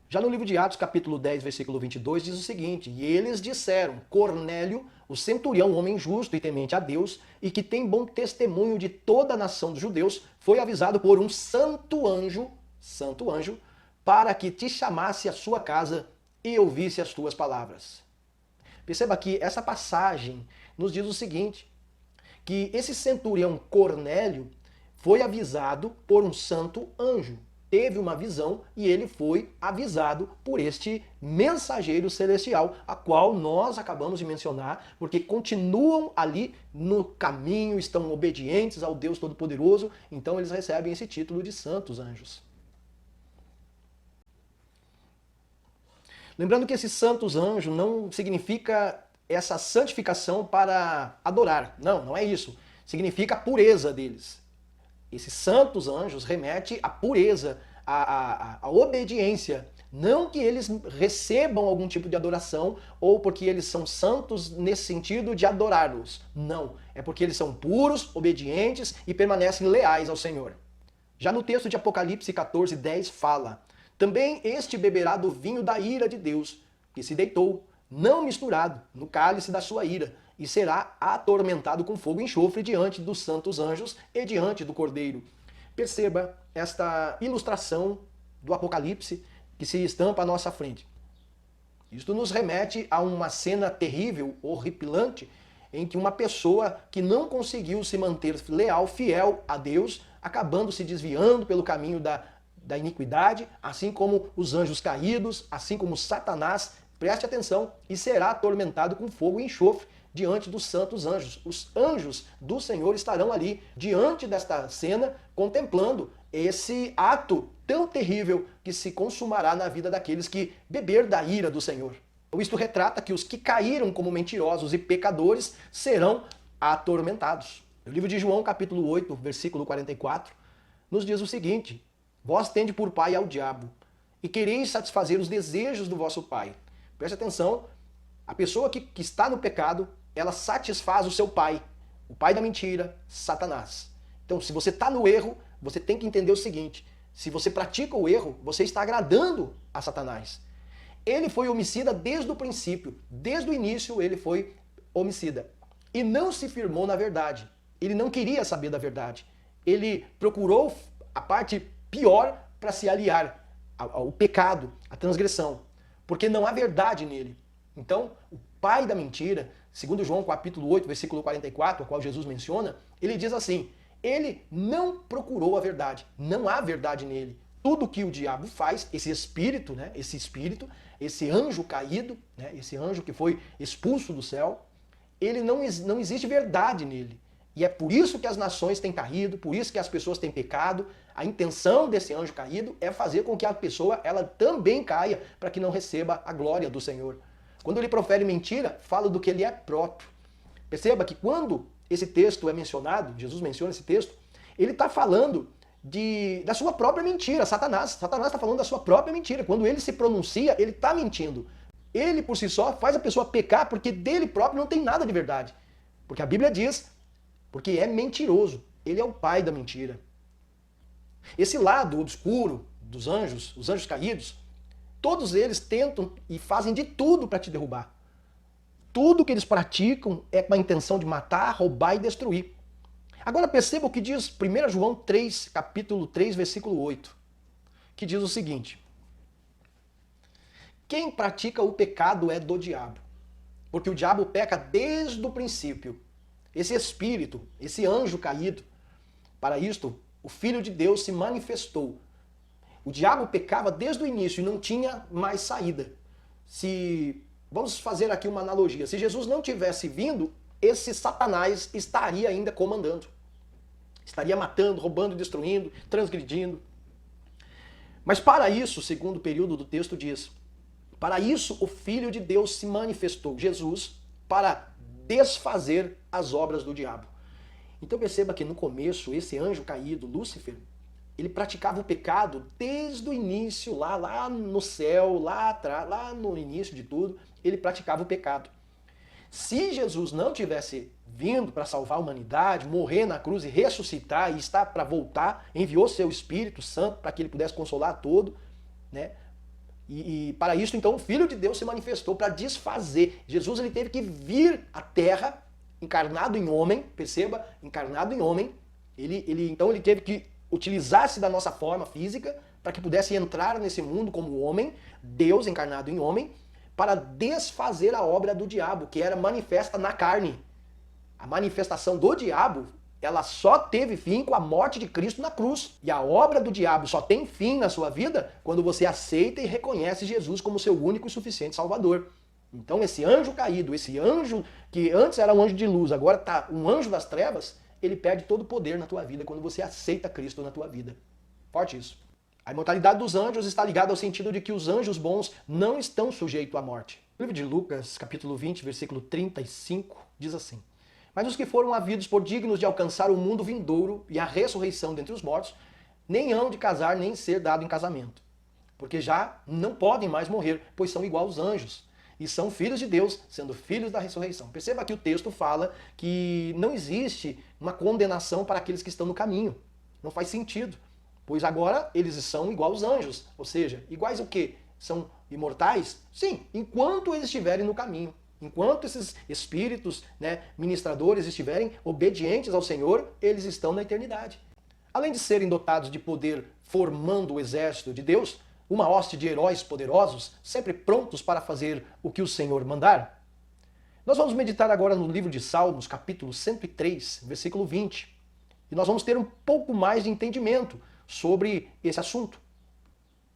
Já no livro de Atos, capítulo 10, versículo 22, diz o seguinte: e eles disseram, Cornélio, o centurião, homem justo e temente a Deus, e que tem bom testemunho de toda a nação dos judeus, foi avisado por um santo anjo, para que te chamasse à sua casa e ouvisse as tuas palavras. Perceba que essa passagem nos diz o seguinte, que esse centurião Cornélio foi avisado por um santo anjo. Teve uma visão e ele foi avisado por este mensageiro celestial, a qual nós acabamos de mencionar, porque continuam ali no caminho, estão obedientes ao Deus Todo-Poderoso, então eles recebem esse título de santos anjos. Lembrando que esse santos anjo não significa essa santificação para adorar. Não é isso. Significa a pureza deles. Esses santos anjos remete à pureza, à obediência. Não que eles recebam algum tipo de adoração ou porque eles são santos nesse sentido de adorá-los. Não. É porque eles são puros, obedientes e permanecem leais ao Senhor. Já no texto de Apocalipse 14, 10 fala: também este beberá do vinho da ira de Deus, que se deitou, não misturado, no cálice da sua ira, e será atormentado com fogo e enxofre diante dos santos anjos e diante do Cordeiro. Perceba esta ilustração do Apocalipse que se estampa à nossa frente. Isto nos remete a uma cena terrível, horripilante, em que uma pessoa que não conseguiu se manter leal, fiel a Deus, acabando se desviando pelo caminho da iniquidade, assim como os anjos caídos, assim como Satanás, preste atenção, e será atormentado com fogo e enxofre diante dos santos anjos. Os anjos do Senhor estarão ali, diante desta cena, contemplando esse ato tão terrível que se consumará na vida daqueles que beber da ira do Senhor. Isto retrata que os que caíram como mentirosos e pecadores serão atormentados. O livro de João, capítulo 8, versículo 44, nos diz o seguinte: vós tende por pai ao diabo, e quereis satisfazer os desejos do vosso pai. Preste atenção, a pessoa que está no pecado, ela satisfaz o seu pai, o pai da mentira, Satanás. Então, se você está no erro, você tem que entender o seguinte: se você pratica o erro, você está agradando a Satanás. Ele foi homicida desde o princípio, desde o início ele foi homicida. E não se firmou na verdade. Ele não queria saber da verdade. Ele procurou a parte pior para se aliar ao pecado, à transgressão. Porque não há verdade nele. Então, o pai da mentira, segundo João capítulo 8, versículo 44, ao qual Jesus menciona, ele diz assim: ele não procurou a verdade, não há verdade nele. Tudo que o diabo faz, esse espírito, né, esse anjo caído, né, esse anjo que foi expulso do céu, ele não existe verdade nele. E é por isso que as nações têm caído, por isso que as pessoas têm pecado. A intenção desse anjo caído é fazer com que a pessoa ela também caia, para que não receba a glória do Senhor. Quando ele profere mentira, fala do que ele é próprio. Perceba que quando esse texto é mencionado, Jesus menciona esse texto, ele está falando da sua própria mentira, Satanás. Satanás está falando da sua própria mentira. Quando ele se pronuncia, ele está mentindo. Ele, por si só, faz a pessoa pecar porque dele próprio não tem nada de verdade. Porque a Bíblia diz, porque é mentiroso. Ele é o pai da mentira. Esse lado obscuro dos anjos, os anjos caídos, todos eles tentam e fazem de tudo para te derrubar. Tudo que eles praticam é com a intenção de matar, roubar e destruir. Agora perceba o que diz 1 João 3, capítulo 3, versículo 8, que diz o seguinte: quem pratica o pecado é do diabo, porque o diabo peca desde o princípio. Esse espírito, esse anjo caído, para isto, o Filho de Deus se manifestou. O diabo pecava desde o início e não tinha mais saída. Vamos fazer aqui uma analogia. Se Jesus não tivesse vindo, esse Satanás estaria ainda comandando. Estaria matando, roubando, destruindo, transgredindo. Mas para isso, segundo o período do texto diz, para isso o Filho de Deus se manifestou, Jesus, para desfazer as obras do diabo. Então perceba que no começo, esse anjo caído, Lúcifer, ele praticava o pecado desde o início, lá no céu, lá atrás, lá no início de tudo, ele praticava o pecado. Se Jesus não tivesse vindo para salvar a humanidade, morrer na cruz e ressuscitar e estar para voltar, enviou seu Espírito Santo para que ele pudesse consolar a todo, né? E para isso, então, o Filho de Deus se manifestou para desfazer. Jesus ele teve que vir à Terra, encarnado em homem, perceba, encarnado em homem. Então ele teve que utilizar-se da nossa forma física para que pudesse entrar nesse mundo como homem, Deus encarnado em homem, para desfazer a obra do diabo, que era manifesta na carne. A manifestação do diabo, ela só teve fim com a morte de Cristo na cruz. E a obra do diabo só tem fim na sua vida quando você aceita e reconhece Jesus como seu único e suficiente Salvador. Então esse anjo caído, esse anjo que antes era um anjo de luz, agora está um anjo das trevas, ele perde todo o poder na tua vida quando você aceita Cristo na tua vida. Forte isso. A imortalidade dos anjos está ligada ao sentido de que os anjos bons não estão sujeitos à morte. O livro de Lucas, capítulo 20, versículo 35, diz assim: mas os que foram havidos por dignos de alcançar o mundo vindouro e a ressurreição dentre os mortos, nem hão de casar nem ser dado em casamento, porque já não podem mais morrer, pois são igual aos anjos, e são filhos de Deus, sendo filhos da ressurreição. Perceba que o texto fala que não existe uma condenação para aqueles que estão no caminho. Não faz sentido. Pois agora eles são igual aos anjos. Ou seja, iguais o quê? São imortais? Sim, enquanto eles estiverem no caminho. Enquanto esses espíritos, né, ministradores estiverem obedientes ao Senhor, eles estão na eternidade. Além de serem dotados de poder formando o exército de Deus, uma hoste de heróis poderosos, sempre prontos para fazer o que o Senhor mandar. Nós vamos meditar agora no livro de Salmos, capítulo 103, versículo 20. E nós vamos ter um pouco mais de entendimento sobre esse assunto.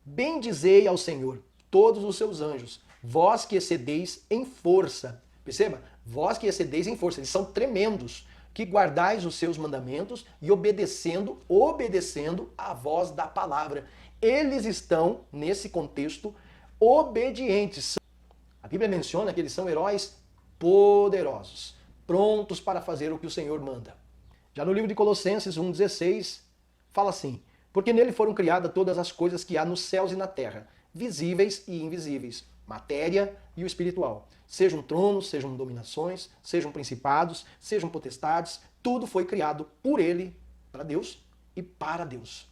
Bendizei ao Senhor todos os seus anjos, vós que excedeis em força. Perceba? Vós que excedeis em força. Eles são tremendos. Que guardais os seus mandamentos e obedecendo à voz da palavra. Eles estão, nesse contexto, obedientes. A Bíblia menciona que eles são heróis poderosos, prontos para fazer o que o Senhor manda. Já no livro de Colossenses 1,16, fala assim: porque nele foram criadas todas as coisas que há nos céus e na terra, visíveis e invisíveis, matéria e o espiritual. Sejam tronos, sejam dominações, sejam principados, sejam potestades, tudo foi criado por ele, para Deus e para Deus.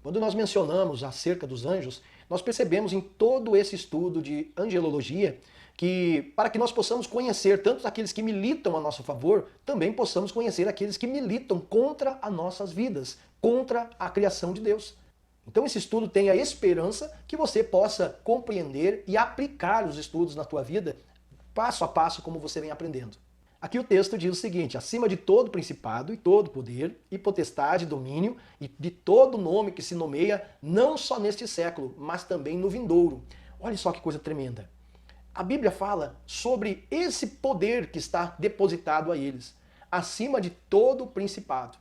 Quando nós mencionamos acerca dos anjos, nós percebemos em todo esse estudo de angelologia que, para que nós possamos conhecer tanto aqueles que militam a nosso favor, também possamos conhecer aqueles que militam contra as nossas vidas, contra a criação de Deus. Então esse estudo tem a esperança que você possa compreender e aplicar os estudos na tua vida, passo a passo, como você vem aprendendo. Aqui o texto diz o seguinte: acima de todo principado e todo poder e potestade, domínio e de todo nome que se nomeia, não só neste século, mas também no vindouro. Olha só que coisa tremenda. A Bíblia fala sobre esse poder que está depositado a eles, acima de todo principado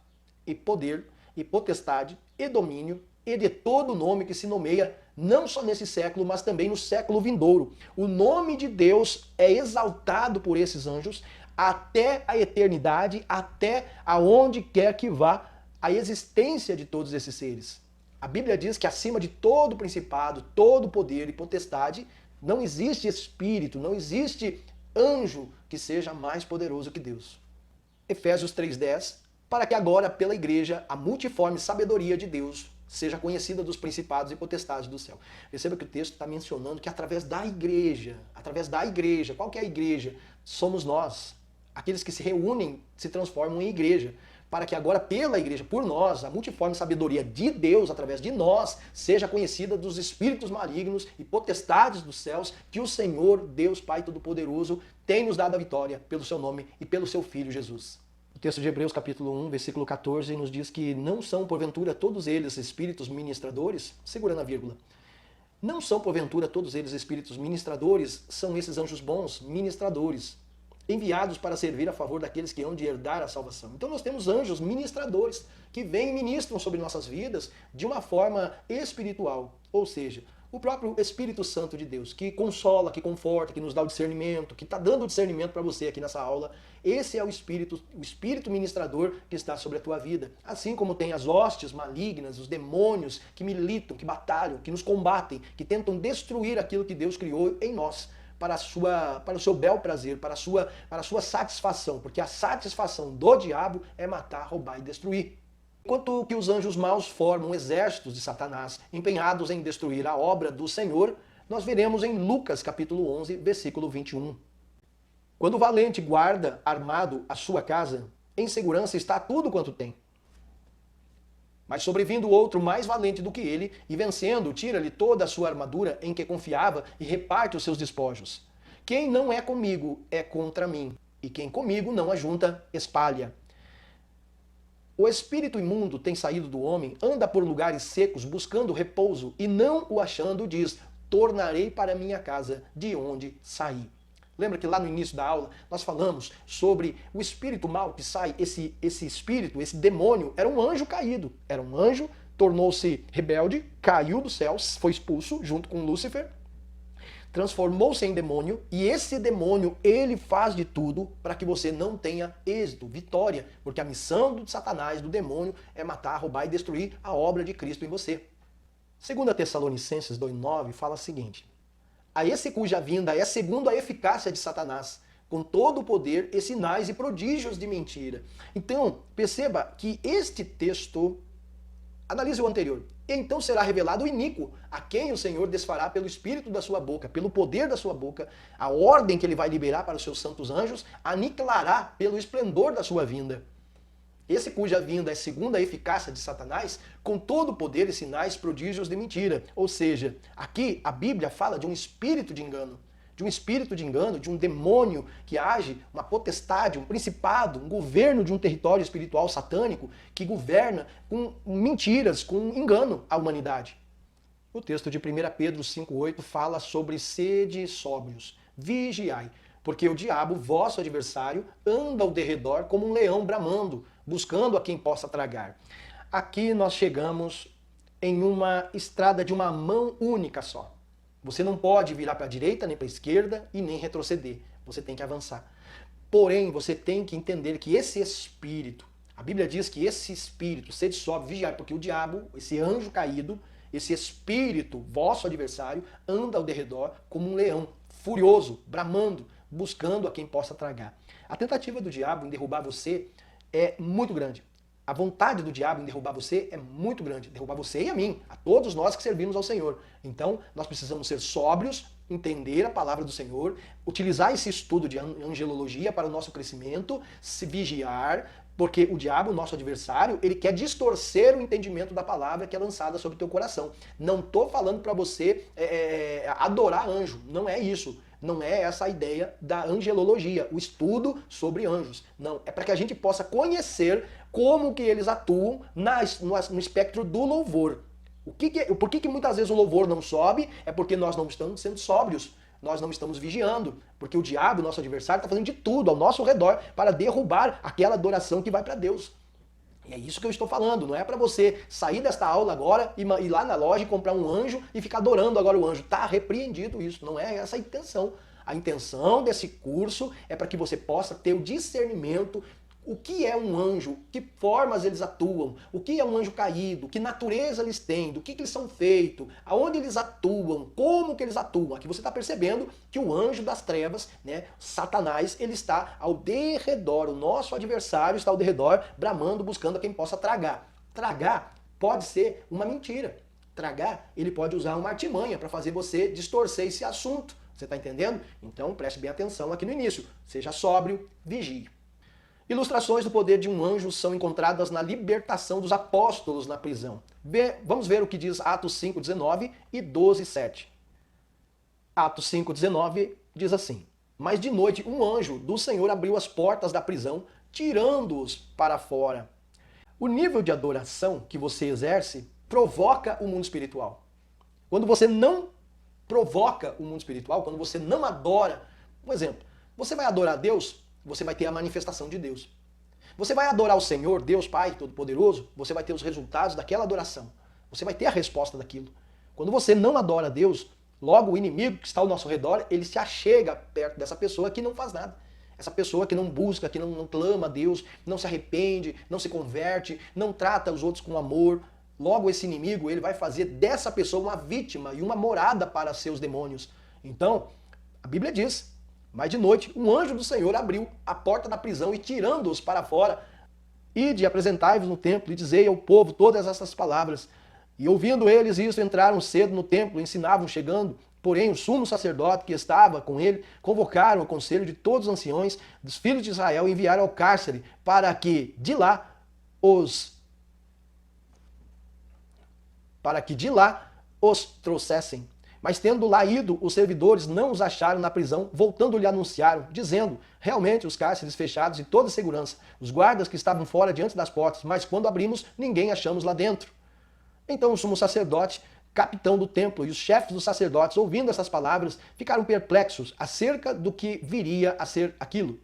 e poder e potestade e domínio e de todo nome que se nomeia, não só nesse século, mas também no século vindouro. O nome de Deus é exaltado por esses anjos até a eternidade, até aonde quer que vá a existência de todos esses seres. A Bíblia diz que acima de todo principado, todo poder e potestade, não existe espírito, não existe anjo que seja mais poderoso que Deus. Efésios 3,10, para que agora, pela igreja, a multiforme sabedoria de Deus seja conhecida dos principados e potestades do céu. Perceba que o texto está mencionando que através da igreja, qual que é a igreja? Somos nós. Aqueles que se reúnem se transformam em igreja, para que agora pela igreja, por nós, a multiforme sabedoria de Deus, através de nós, seja conhecida dos espíritos malignos e potestades dos céus, que o Senhor, Deus Pai Todo-Poderoso, tem nos dado a vitória pelo seu nome e pelo seu Filho Jesus. O texto de Hebreus capítulo 1, versículo 14, nos diz que não são porventura todos eles espíritos ministradores, segurando a vírgula, não são porventura todos eles espíritos ministradores, são esses anjos bons, ministradores, enviados para servir a favor daqueles que hão de herdar a salvação. Então nós temos anjos ministradores que vêm e ministram sobre nossas vidas de uma forma espiritual, ou seja, o próprio Espírito Santo de Deus, que consola, que conforta, que nos dá o discernimento, que está dando o discernimento para você aqui nessa aula. Esse é o Espírito ministrador que está sobre a tua vida. Assim como tem as hostes malignas, os demônios que militam, que batalham, que nos combatem, que tentam destruir aquilo que Deus criou em nós, para o seu bel prazer, para a sua satisfação, porque a satisfação do diabo é matar, roubar e destruir. Enquanto que os anjos maus formam exércitos de Satanás, empenhados em destruir a obra do Senhor, nós veremos em Lucas capítulo 11, versículo 21. Quando o valente guarda armado a sua casa, em segurança está tudo quanto tem. Mas sobrevindo outro mais valente do que ele, e vencendo, tira-lhe toda a sua armadura em que confiava e reparte os seus despojos. Quem não é comigo é contra mim, e quem comigo não ajunta, espalha. O espírito imundo tem saído do homem, anda por lugares secos buscando repouso, e não o achando, diz: tornarei para minha casa de onde saí. Lembra que lá no início da aula nós falamos sobre o espírito mau que sai, esse espírito, esse demônio, era um anjo caído. Era um anjo, tornou-se rebelde, caiu dos céus, foi expulso junto com Lúcifer, transformou-se em demônio, e esse demônio, ele faz de tudo para que você não tenha êxito, vitória, porque a missão de Satanás, do demônio, é matar, roubar e destruir a obra de Cristo em você. 2 Tessalonicenses 2,9 fala o seguinte: a esse cuja vinda é segundo a eficácia de Satanás, com todo o poder e sinais e prodígios de mentira. Então, perceba que este texto Analise o anterior. Então será revelado o iníquo, a quem o Senhor desfará pelo espírito da sua boca, pelo poder da sua boca, a ordem que ele vai liberar para os seus santos anjos, aniquilará pelo esplendor da sua vinda. Esse cuja vinda é segundo a eficácia de Satanás, com todo o poder e sinais, prodígios de mentira. Ou seja, aqui a Bíblia fala de um espírito de engano. De um espírito de engano, de um demônio que age, uma potestade, um principado, um governo de um território espiritual satânico que governa com mentiras, com engano a humanidade. O texto de 1 Pedro 5,8 fala sobre sede sóbrios, vigiai, porque o diabo, vosso adversário, anda ao derredor como um leão bramando, buscando a quem possa tragar. Aqui nós chegamos em uma estrada de uma mão única só. Você não pode virar para a direita, nem para a esquerda e nem retroceder. Você tem que avançar. Porém, você tem que entender que esse espírito, a Bíblia diz que esse espírito, sede sóbrio, vigiai, porque o diabo, esse anjo caído, esse espírito, vosso adversário, anda ao derredor como um leão, furioso, bramando, buscando a quem possa tragar. A tentativa do diabo em derrubar você é muito grande. A vontade do diabo em derrubar você é muito grande. Derrubar você e a mim, a todos nós que servimos ao Senhor. Então, nós precisamos ser sóbrios, entender a palavra do Senhor, utilizar esse estudo de angelologia para o nosso crescimento, se vigiar, porque o diabo, nosso adversário, ele quer distorcer o entendimento da palavra que é lançada sobre o teu coração. Não estou falando para você adorar anjo, não é isso. Não é essa a ideia da angelologia, o estudo sobre anjos. Não, é para que a gente possa conhecer como que eles atuam no espectro do louvor. Por que muitas vezes o louvor não sobe? É porque nós não estamos sendo sóbrios, nós não estamos vigiando, porque o diabo, nosso adversário, está fazendo de tudo ao nosso redor para derrubar aquela adoração que vai para Deus. E é isso que eu estou falando, não é para você sair desta aula agora e ir lá na loja e comprar um anjo e ficar adorando agora o anjo. Está repreendido isso, não é essa a intenção. A intenção desse curso é para que você possa ter o discernimento. O que é um anjo? Que formas eles atuam? O que é um anjo caído? Que natureza eles têm? Do que eles são feitos? Aonde eles atuam? Como que eles atuam? Aqui você está percebendo que o anjo das trevas, né, Satanás, ele está ao derredor. O nosso adversário está ao derredor, bramando, buscando a quem possa tragar. Tragar pode ser uma mentira. Tragar, ele pode usar uma artimanha para fazer você distorcer esse assunto. Você está entendendo? Então preste bem atenção aqui no início. Seja sóbrio, vigie. Ilustrações do poder de um anjo são encontradas na libertação dos apóstolos na prisão. Vamos ver o que diz Atos 5:19 e 12:7. Atos 5:19 diz assim: Mas de noite um anjo do Senhor abriu as portas da prisão, tirando-os para fora. O nível de adoração que você exerce provoca o mundo espiritual. Quando você não provoca o mundo espiritual, quando você não adora, por exemplo, você vai adorar Deus, você vai ter a manifestação de Deus. Você vai adorar o Senhor, Deus Pai Todo-Poderoso, você vai ter os resultados daquela adoração. Você vai ter a resposta daquilo. Quando você não adora Deus, logo o inimigo que está ao nosso redor, ele se achega perto dessa pessoa que não faz nada. Essa pessoa que não busca, que não clama a Deus, não se arrepende, não se converte, não trata os outros com amor. Logo esse inimigo, ele vai fazer dessa pessoa uma vítima e uma morada para seus demônios. Então, a Bíblia diz: Mas de noite, um anjo do Senhor abriu a porta da prisão e tirando-os para fora, ide apresentai-vos no templo e dizei ao povo todas essas palavras. E ouvindo eles isso, entraram cedo no templo, ensinavam chegando. Porém, o sumo sacerdote que estava com ele convocaram o conselho de todos os anciões dos filhos de Israel e enviaram ao cárcere para que de lá os trouxessem. Mas tendo lá ido, os servidores não os acharam na prisão, voltando-lhe anunciaram, dizendo: realmente os cárceres fechados e toda segurança, os guardas que estavam fora diante das portas, mas quando abrimos, ninguém achamos lá dentro. Então o sumo sacerdote, capitão do templo e os chefes dos sacerdotes, ouvindo essas palavras, ficaram perplexos acerca do que viria a ser aquilo.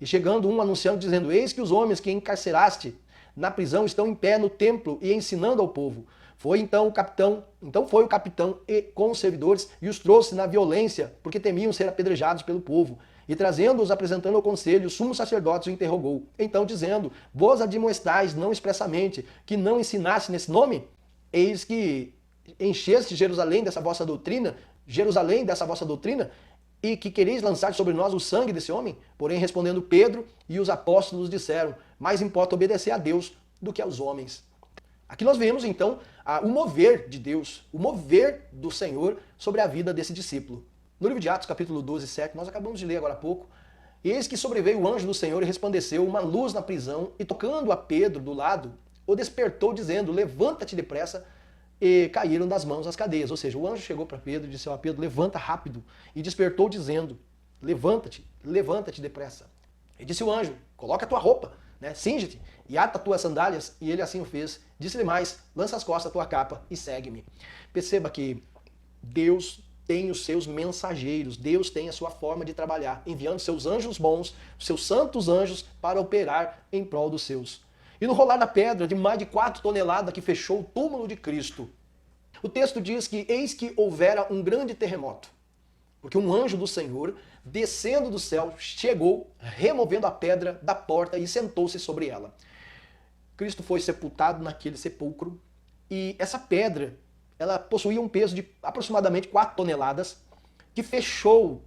E chegando um anunciando, dizendo: eis que os homens que encarceraste na prisão estão em pé no templo e ensinando ao povo. Foi o capitão e com os servidores e os trouxe na violência, porque temiam ser apedrejados pelo povo. E trazendo-os, apresentando ao conselho, o sumo sacerdote o interrogou. Então dizendo: vos admoestais não expressamente que não ensinasse nesse nome? Eis que encheste Jerusalém dessa vossa doutrina, e que quereis lançar sobre nós o sangue desse homem? Porém, respondendo Pedro e os apóstolos disseram: mais importa obedecer a Deus do que aos homens. Aqui nós vemos então o mover de Deus, o mover do Senhor sobre a vida desse discípulo. No livro de Atos, capítulo 12, 7, nós acabamos de ler agora há pouco. Eis que sobreveio o anjo do Senhor e resplandeceu uma luz na prisão, e tocando a Pedro do lado, o despertou, dizendo: levanta-te depressa. E caíram das mãos as cadeias. Ou seja, o anjo chegou para Pedro e disse: ó, Pedro, levanta rápido. E despertou, dizendo: levanta-te depressa. E disse o anjo: coloca a tua roupa, né? Cinge-te e ata as tuas sandálias. E ele assim o fez. Disse-lhe mais: lança as costas a tua capa e segue-me. Perceba que Deus tem os seus mensageiros, Deus tem a sua forma de trabalhar, enviando seus anjos bons, seus santos anjos, para operar em prol dos seus. E no rolar da pedra de mais de 4 toneladas que fechou o túmulo de Cristo, o texto diz que eis que houvera um grande terremoto, porque um anjo do Senhor, descendo do céu, chegou, removendo a pedra da porta e sentou-se sobre ela. Cristo foi sepultado naquele sepulcro, e essa pedra, ela possuía um peso de aproximadamente 4 toneladas, que fechou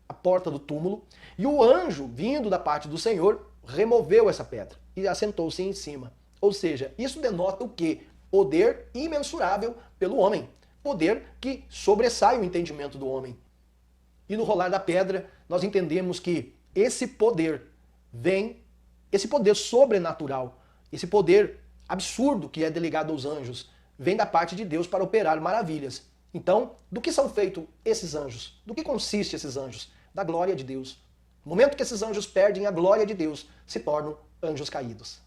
a porta do túmulo, e o anjo, vindo da parte do Senhor, removeu essa pedra e assentou-se em cima. Ou seja, isso denota o quê? Poder imensurável pelo homem. Poder que sobressai o entendimento do homem. E no rolar da pedra, nós entendemos que esse poder esse poder sobrenatural, esse poder absurdo que é delegado aos anjos, vem da parte de Deus para operar maravilhas. Então, do que são feitos esses anjos? Do que consiste esses anjos? Da glória de Deus. No momento que esses anjos perdem a glória de Deus, se tornam anjos caídos.